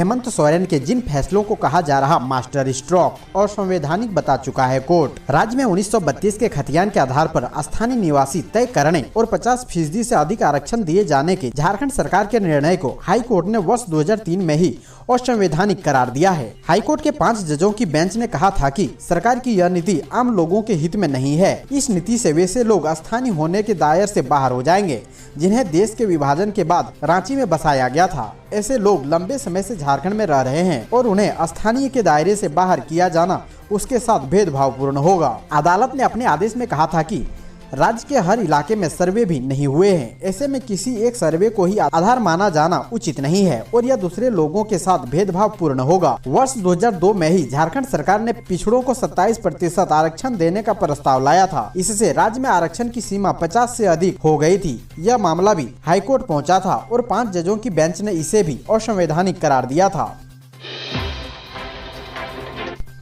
हेमंत सोरेन के जिन फैसलों को कहा जा रहा मास्टर स्ट्रोक और संवैधानिक बता चुका है कोर्ट। राज्य में 1932 के खतियान के आधार पर स्थानीय निवासी तय करने और 50% से अधिक आरक्षण दिए जाने के झारखंड सरकार के निर्णय को हाई कोर्ट ने वर्ष 2003 में ही असंवैधानिक करार दिया है। हाई कोर्ट के 5 जजों की बेंच ने कहा था कि सरकार की यह नीति आम लोगों के हित में नहीं है। इस नीति से वैसे लोग स्थानीय होने के दायरे से बाहर हो जाएंगे जिन्हें देश के विभाजन के बाद रांची में बसाया गया था। ऐसे लोग लंबे समय से झारखंड में रह रहे हैं और उन्हें स्थानीय के दायरे से बाहर किया जाना उसके साथ भेदभावपूर्ण होगा। अदालत ने अपने आदेश में कहा था कि राज्य के हर इलाके में सर्वे भी नहीं हुए हैं। ऐसे में किसी एक सर्वे को ही आधार माना जाना उचित नहीं है और यह दूसरे लोगों के साथ भेदभावपूर्ण होगा। वर्ष 2002 में ही झारखंड सरकार ने पिछड़ों को 27% आरक्षण देने का प्रस्ताव लाया था। इससे राज्य में आरक्षण की सीमा 50 से अधिक हो गई थी। यह मामला भी हाईकोर्ट पहुँचा था और 5 जजों की बेंच ने इसे भी असंवैधानिक करार दिया था।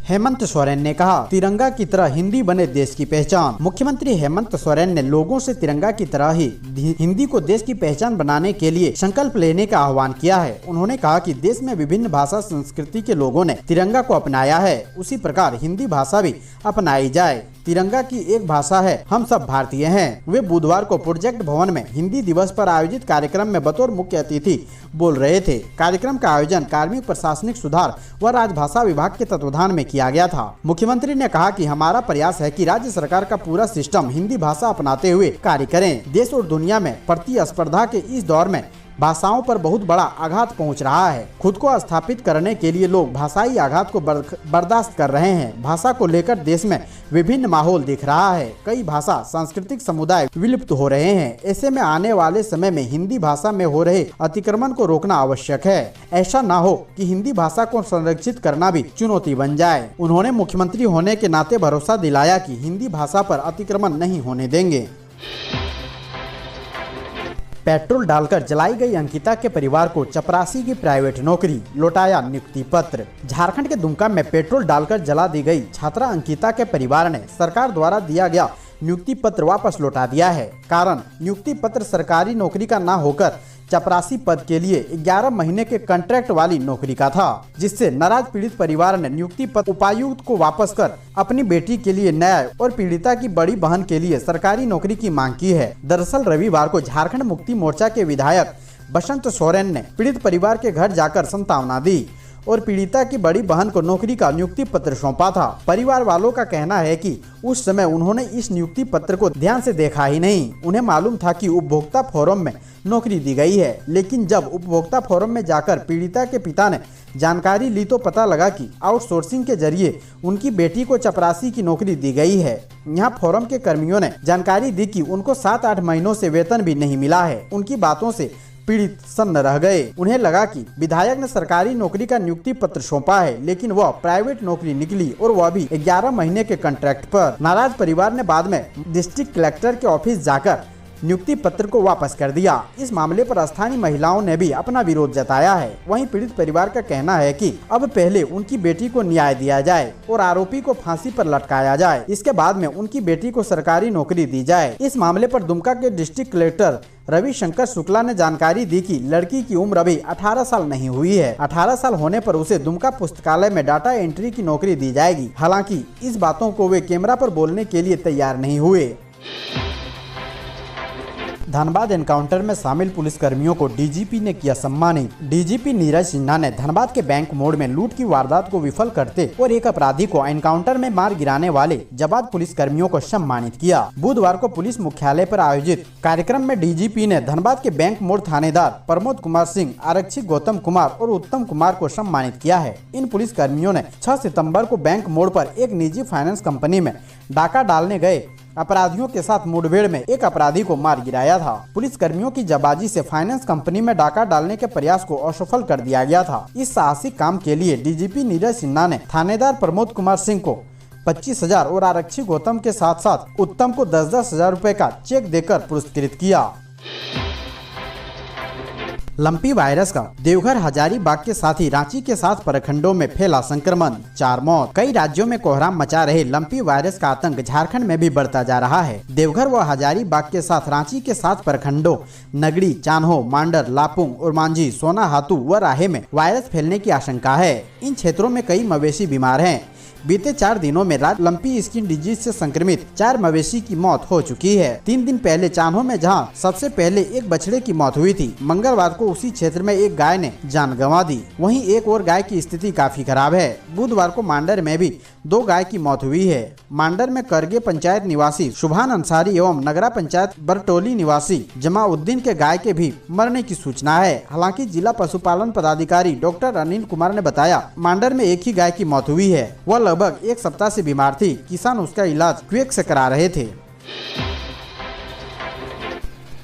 हेमंत सोरेन ने कहा, तिरंगा की तरह हिंदी बने देश की पहचान। मुख्यमंत्री हेमंत सोरेन ने लोगों से तिरंगा की तरह ही हिंदी को देश की पहचान बनाने के लिए संकल्प लेने का आह्वान किया है। उन्होंने कहा कि देश में विभिन्न भाषा संस्कृति के लोगों ने तिरंगा को अपनाया है, उसी प्रकार हिंदी भाषा भी अपनाई जाए। तिरंगा की एक भाषा है, हम सब भारतीय हैं। वे बुधवार को प्रोजेक्ट भवन में हिंदी दिवस पर आयोजित कार्यक्रम में बतौर मुख्य अतिथि बोल रहे थे। कार्यक्रम का आयोजन कार्मिक प्रशासनिक सुधार व राजभाषा विभाग के तत्वाधान में किया गया था। मुख्यमंत्री ने कहा कि हमारा प्रयास है कि राज्य सरकार का पूरा सिस्टम हिंदी भाषा अपनाते हुए कार्य करें। देश और दुनिया में प्रतिस्पर्धा के इस दौर में भाषाओं पर बहुत बड़ा आघात पहुंच रहा है। खुद को स्थापित करने के लिए लोग भाषाई आघात को बर्दाश्त कर रहे हैं। भाषा को लेकर देश में विभिन्न माहौल दिख रहा है। कई भाषा सांस्कृतिक समुदाय विलुप्त हो रहे हैं। ऐसे में आने वाले समय में हिंदी भाषा में हो रहे अतिक्रमण को रोकना आवश्यक है। ऐसा न हो कि हिंदी भाषा को संरक्षित करना भी चुनौती बन जाए। उन्होंने मुख्यमंत्री होने के नाते भरोसा दिलाया कि हिंदी भाषा पर अतिक्रमण नहीं होने देंगे। पेट्रोल डालकर जलाई गई अंकिता के परिवार को चपरासी की प्राइवेट नौकरी, लौटाया नियुक्ति पत्र। झारखंड के दुमका में पेट्रोल डालकर जला दी गई छात्रा अंकिता के परिवार ने सरकार द्वारा दिया गया नियुक्ति पत्र वापस लौटा दिया है। कारण, नियुक्ति पत्र सरकारी नौकरी का न होकर चपरासी पद के लिए 11 महीने के कॉन्ट्रैक्ट वाली नौकरी का था, जिससे नाराज पीड़ित परिवार ने नियुक्ति पत्र उपायुक्त को वापस कर अपनी बेटी के लिए न्याय और पीड़िता की बड़ी बहन के लिए सरकारी नौकरी की मांग की है। दरअसल रविवार को झारखंड मुक्ति मोर्चा के विधायक बसंत सोरेन ने पीड़ित परिवार के घर जाकर सांत्वना दी और पीड़िता की बड़ी बहन को नौकरी का नियुक्ति पत्र सौंपा था। परिवार वालों का कहना है कि उस समय उन्होंने इस नियुक्ति पत्र को ध्यान से देखा ही नहीं। उन्हें मालूम था कि उपभोक्ता फोरम में नौकरी दी गई है, लेकिन जब उपभोक्ता फोरम में जाकर पीड़िता के पिता ने जानकारी ली तो पता लगा कि आउटसोर्सिंग के जरिए उनकी बेटी को चपरासी की नौकरी दी गई है। यहाँ फोरम के कर्मियों ने जानकारी दी कि उनको 7-8 महीनों से वेतन भी नहीं मिला है। उनकी बातों से पीड़ित सन्न रह गए। उन्हें लगा कि विधायक ने सरकारी नौकरी का नियुक्ति पत्र सौंपा है, लेकिन वह प्राइवेट नौकरी निकली और वह भी 11 महीने के कॉन्ट्रैक्ट पर। नाराज परिवार ने बाद में डिस्ट्रिक्ट कलेक्टर के ऑफिस जाकर नियुक्ति पत्र को वापस कर दिया। इस मामले पर स्थानीय महिलाओं ने भी अपना विरोध जताया है। वहीं पीड़ित परिवार का कहना है कि अब पहले उनकी बेटी को न्याय दिया जाए और आरोपी को फांसी पर लटकाया जाए। इसके बाद में उनकी बेटी को सरकारी नौकरी दी जाए। इस मामले पर दुमका के डिस्ट्रिक्ट कलेक्टर रविशंकर शुक्ला ने जानकारी दी कि लड़की की उम्र अभी 18 साल नहीं हुई है। 18 साल होने पर उसे दुमका पुस्तकालय में डाटा एंट्री की नौकरी दी जाएगी। हालांकि इस बातों को वे कैमरा पर बोलने के लिए तैयार नहीं हुए। धनबाद एनकाउंटर में शामिल पुलिसकर्मियों को डीजीपी ने किया सम्मानित। डीजीपी नीरज सिन्हा ने धनबाद के बैंक मोड़ में लूट की वारदात को विफल करते और एक अपराधी को एनकाउंटर में मार गिराने वाले जाबाज पुलिसकर्मियों को सम्मानित किया। बुधवार को पुलिस मुख्यालय पर आयोजित कार्यक्रम में डीजीपी ने धनबाद के बैंक मोड़ थानेदार प्रमोद कुमार सिंह, आरक्षी गौतम कुमार और उत्तम कुमार को सम्मानित किया है। इन पुलिसकर्मियों ने 6 सितम्बर को बैंक मोड़ पर एक निजी फाइनेंस कंपनी में डाका डालने गए अपराधियों के साथ मुठभेड़ में एक अपराधी को मार गिराया था। पुलिसकर्मियों की जाबाजी से फाइनेंस कंपनी में डाका डालने के प्रयास को असफल कर दिया गया था। इस साहसिक काम के लिए डीजीपी नीरज सिन्हा ने थानेदार प्रमोद कुमार सिंह को 25,000 और आरक्षी गौतम के साथ साथ उत्तम को 10-10 हजार रुपए का चेक देकर पुरस्कृत किया। लंपी वायरस का देवघर, हजारीबाग के साथ ही रांची के 7 प्रखंडों में फैला संक्रमण, 4 मौत। कई राज्यों में कोहराम मचा रहे लंपी वायरस का आतंक झारखंड में भी बढ़ता जा रहा है। देवघर व हजारीबाग के साथ रांची के 7 प्रखंडों नगड़ी, चान्हो, मांडर, लापुंग, उरमांझी, सोनाहातू व राहे में वायरस फैलने की आशंका है। इन क्षेत्रों में कई मवेशी बीमार हैं। बीते 4 दिनों में लंपी स्किन डिजीज से संक्रमित 4 मवेशी की मौत हो चुकी है। 3 दिन पहले चान्हो में जहां सबसे पहले एक बछड़े की मौत हुई थी, मंगलवार को उसी क्षेत्र में एक गाय ने जान गंवा दी। वहीं एक और गाय की स्थिति काफी खराब है। बुधवार को मांडर में भी 2 गाय की मौत हुई है। मांडर में करगे पंचायत निवासी शुभान अंसारी एवं नगरा पंचायत बरटोली निवासी जमाउद्दीन के गाय के भी मरने की सूचना है। हालांकि जिला पशुपालन पदाधिकारी डॉक्टर अनिल कुमार ने बताया, मांडर में एक ही गाय की मौत हुई है। वह लगभग 1 सप्ताह से बीमार थी। किसान उसका इलाज क्विक से करा रहे थे।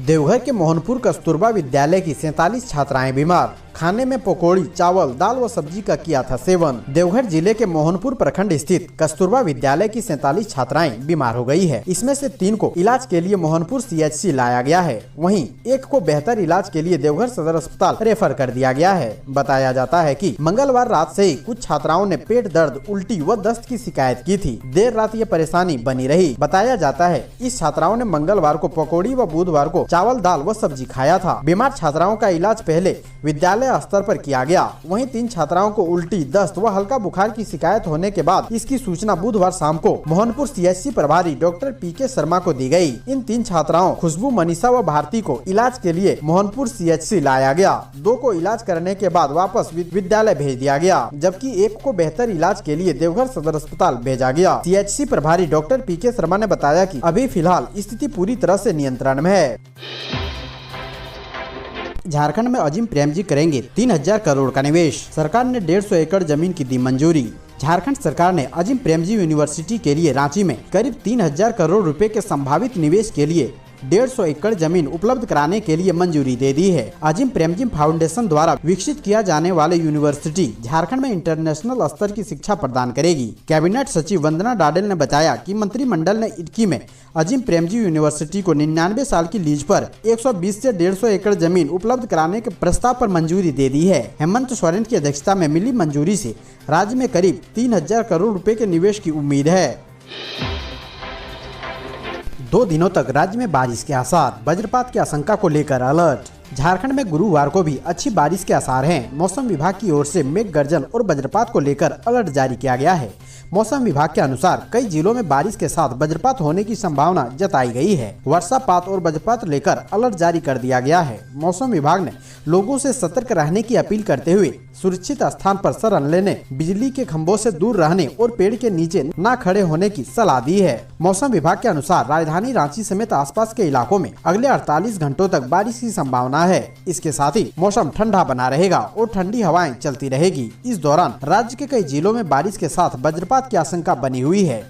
देवघर के मोहनपुर कस्तूरबा विद्यालय की 47 छात्राएं बीमार। खाने में पकौड़ी, चावल, दाल व सब्जी का किया था सेवन। देवघर जिले के मोहनपुर प्रखंड स्थित कस्तूरबा विद्यालय की 47 छात्राएं बीमार हो गई है। इसमें से 3 को इलाज के लिए मोहनपुर CHC लाया गया है। वहीं एक को बेहतर इलाज के लिए देवघर सदर अस्पताल रेफर कर दिया गया है। बताया जाता है कि मंगलवार रात से ही कुछ छात्राओं ने पेट दर्द, उल्टी व दस्त की शिकायत की थी। देर रात ये परेशानी बनी रही। बताया जाता है इस छात्राओं ने मंगलवार को पकौड़ी व बुधवार को चावल, दाल व सब्जी खाया था। बीमार छात्राओं का इलाज पहले विद्यालय स्तर पर किया गया। वहीं 3 छात्राओं को उल्टी, दस्त व हल्का बुखार की शिकायत होने के बाद इसकी सूचना बुधवार शाम को मोहनपुर CHC प्रभारी डॉक्टर PK शर्मा को दी गई। इन 3 छात्राओं खुशबू, मनीषा व भारती को इलाज के लिए मोहनपुर CHC लाया गया। 2 को इलाज करने के बाद वापस विद्यालय भेज दिया गया, जबकि एक को बेहतर इलाज के लिए देवघर सदर अस्पताल भेजा गया। CHC प्रभारी डॉक्टर PK शर्मा ने बताया कि अभी फिलहाल स्थिति पूरी तरह से नियंत्रण में है। झारखंड में अजीम प्रेमजी करेंगे 3000 करोड़ का निवेश। सरकार ने 150 एकड़ जमीन की दी मंजूरी। झारखंड सरकार ने अजीम प्रेमजी यूनिवर्सिटी के लिए रांची में करीब 3000 करोड़ रुपए के संभावित निवेश के लिए 150 एकड़ जमीन उपलब्ध कराने के लिए मंजूरी दे दी है। अजीम प्रेमजी फाउंडेशन द्वारा विकसित किया जाने वाले यूनिवर्सिटी झारखंड में इंटरनेशनल स्तर की शिक्षा प्रदान करेगी। कैबिनेट सचिव वंदना डाडेल ने बताया कि मंत्रिमंडल ने इटकी में अजीम प्रेमजी यूनिवर्सिटी को 99 साल की लीज पर 120 से 150 एकड़ जमीन उपलब्ध कराने के प्रस्ताव पर मंजूरी दे दी है। हेमंत सोरेन की अध्यक्षता में मिली मंजूरी से राज्य में करीब 3000 करोड़ रुपए के निवेश की उम्मीद है। 2 दिनों तक राज्य में बारिश के आसार, वज्रपात की आशंका को लेकर अलर्ट। झारखंड में गुरुवार को भी अच्छी बारिश के आसार हैं। मौसम विभाग की ओर से मेघ गर्जन और वज्रपात को लेकर अलर्ट जारी किया गया है। मौसम विभाग के अनुसार कई जिलों में बारिश के साथ वज्रपात होने की संभावना जताई गई है। वर्षापात और वज्रपात लेकर अलर्ट जारी कर दिया गया है। मौसम विभाग ने लोगों से सतर्क रहने की अपील करते हुए सुरक्षित स्थान पर शरण लेने, बिजली के खंभों से दूर रहने और पेड़ के नीचे न खड़े होने की सलाह दी है। मौसम विभाग के अनुसार राजधानी रांची समेत आसपास के इलाकों में अगले 48 घंटों तक बारिश की संभावना है। इसके साथ ही मौसम ठंडा बना रहेगा और ठंडी हवाएं चलती रहेगी। इस दौरान राज्य के कई जिलों में बारिश के साथ वज्रपात की आशंका बनी हुई है।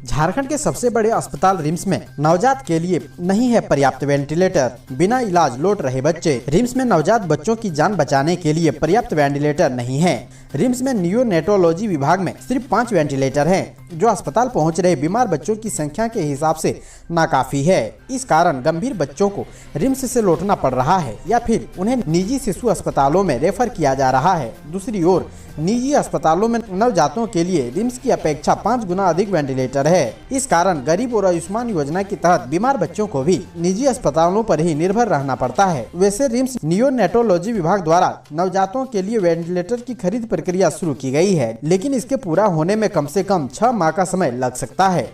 झारखंड के सबसे बड़े अस्पताल रिम्स में नवजात के लिए नहीं है पर्याप्त वेंटिलेटर। बिना इलाज लौट रहे बच्चे। रिम्स में नवजात बच्चों की जान बचाने के लिए पर्याप्त वेंटिलेटर नहीं है। रिम्स में नियोनेटोलॉजी विभाग में सिर्फ 5 वेंटिलेटर हैं, जो अस्पताल पहुंच रहे बीमार बच्चों की संख्या के हिसाब से नाकाफी है। इस कारण गंभीर बच्चों को रिम्स से लौटना पड़ रहा है या फिर उन्हें निजी शिशु अस्पतालों में रेफर किया जा रहा है। दूसरी ओर निजी अस्पतालों में नवजातों के लिए रिम्स की अपेक्षा 5 गुना अधिक वेंटिलेटर है। इस कारण गरीब और आयुष्मान योजना के तहत बीमार बच्चों को भी निजी अस्पतालों पर ही निर्भर रहना पड़ता है। वैसे रिम्स नियोनेटोलॉजी विभाग द्वारा नवजातों के लिए वेंटिलेटर की खरीद प्रक्रिया शुरू की गई है, लेकिन इसके पूरा होने में कम से कम 6 माह का समय लग सकता है।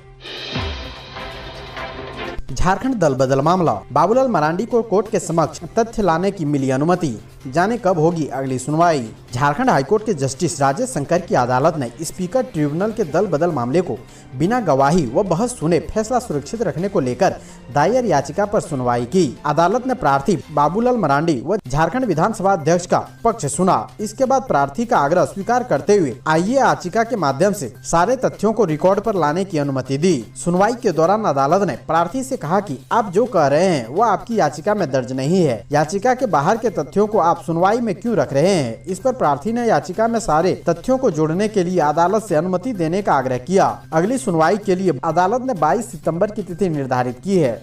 झारखंड दल बदल मामला। बाबूलाल मरांडी को कोर्ट के समक्ष तथ्य लाने की मिली अनुमति। जाने कब होगी अगली सुनवाई। झारखंड हाईकोर्ट के जस्टिस राजेश शंकर की अदालत ने स्पीकर ट्रिब्यूनल के दल बदल मामले को बिना गवाही व बहस सुने फैसला सुरक्षित रखने को लेकर दायर याचिका पर सुनवाई की। अदालत ने प्रार्थी बाबूलाल मरांडी व झारखंड विधानसभा अध्यक्ष का पक्ष सुना। इसके बाद प्रार्थी का आग्रह स्वीकार करते हुए आइए याचिका के माध्यम से सारे तथ्यों को रिकॉर्ड पर लाने की अनुमति दी। सुनवाई के दौरान अदालत ने प्रार्थी से कहा कि आप जो कह रहे हैं वो आपकी याचिका में दर्ज नहीं है। याचिका के बाहर के तथ्यों को आप सुनवाई में क्यों रख रहे हैं। इस पर प्रार्थी ने याचिका में सारे तथ्यों को जोड़ने के लिए अदालत से अनुमति देने का आग्रह किया। अगली सुनवाई के लिए अदालत ने 22 सितंबर की तिथि निर्धारित की है।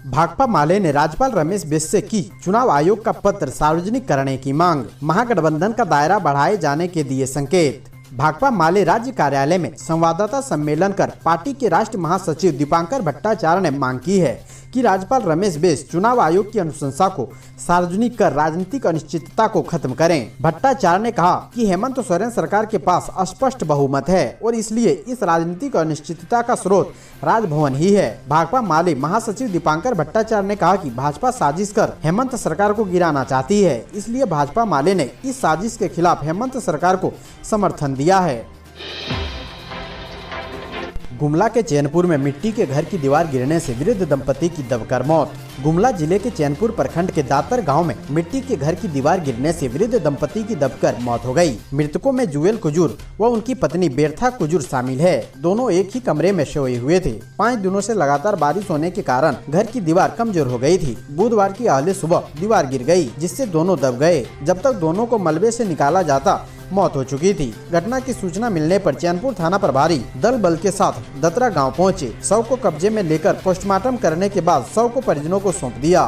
भाकपा माले ने राज्यपाल रमेश बिस्ट से की चुनाव आयोग का पत्र सार्वजनिक करने की मांग। महागठबंधन का दायरा बढ़ाए जाने के दिए संकेत। भाकपा माले राज्य कार्यालय में संवाददाता सम्मेलन कर पार्टी के राष्ट्रीय महासचिव दीपांकर भट्टाचार्य ने मांग की है कि राज्यपाल रमेश बिस्ट चुनाव आयोग की अनुशंसा को सार्वजनिक कर राजनीतिक अनिश्चितता को खत्म करें। भट्टाचार्य ने कहा कि हेमंत सोरेन सरकार के पास स्पष्ट बहुमत है और इसलिए इस राजनीतिक अनिश्चितता का स्रोत राजभवन ही है। भाकपा माले महासचिव दीपांकर भट्टाचार्य ने कहा कि भाजपा साजिश कर हेमंत सरकार को गिराना चाहती है, इसलिए भाजपा माले ने इस साजिश के खिलाफ हेमंत सरकार को समर्थन दिया है। गुमला के चैनपुर में मिट्टी के घर की दीवार गिरने से वृद्ध दंपति की दबकर मौत। गुमला जिले के चैनपुर प्रखंड के दातर गांव में मिट्टी के घर की दीवार गिरने से वृद्ध दंपति की दबकर मौत हो गई। मृतकों में जुएल कुजूर व उनकी पत्नी बेरथा कुजूर शामिल है। दोनों एक ही कमरे में सोए हुए थे। 5 दिनों से लगातार बारिश होने के कारण घर की दीवार कमजोर हो गई थी। बुधवार की आहले सुबह दीवार गिर गई, जिससे दोनों दब गए। जब तक दोनों को मलबे से निकाला जाता मौत हो चुकी थी। घटना की सूचना मिलने पर चैनपुर थाना प्रभारी दल बल के साथ दतरा गांव पहुंचे। शव को कब्जे में लेकर पोस्टमार्टम करने के बाद शव को परिजनों को सौंप दिया।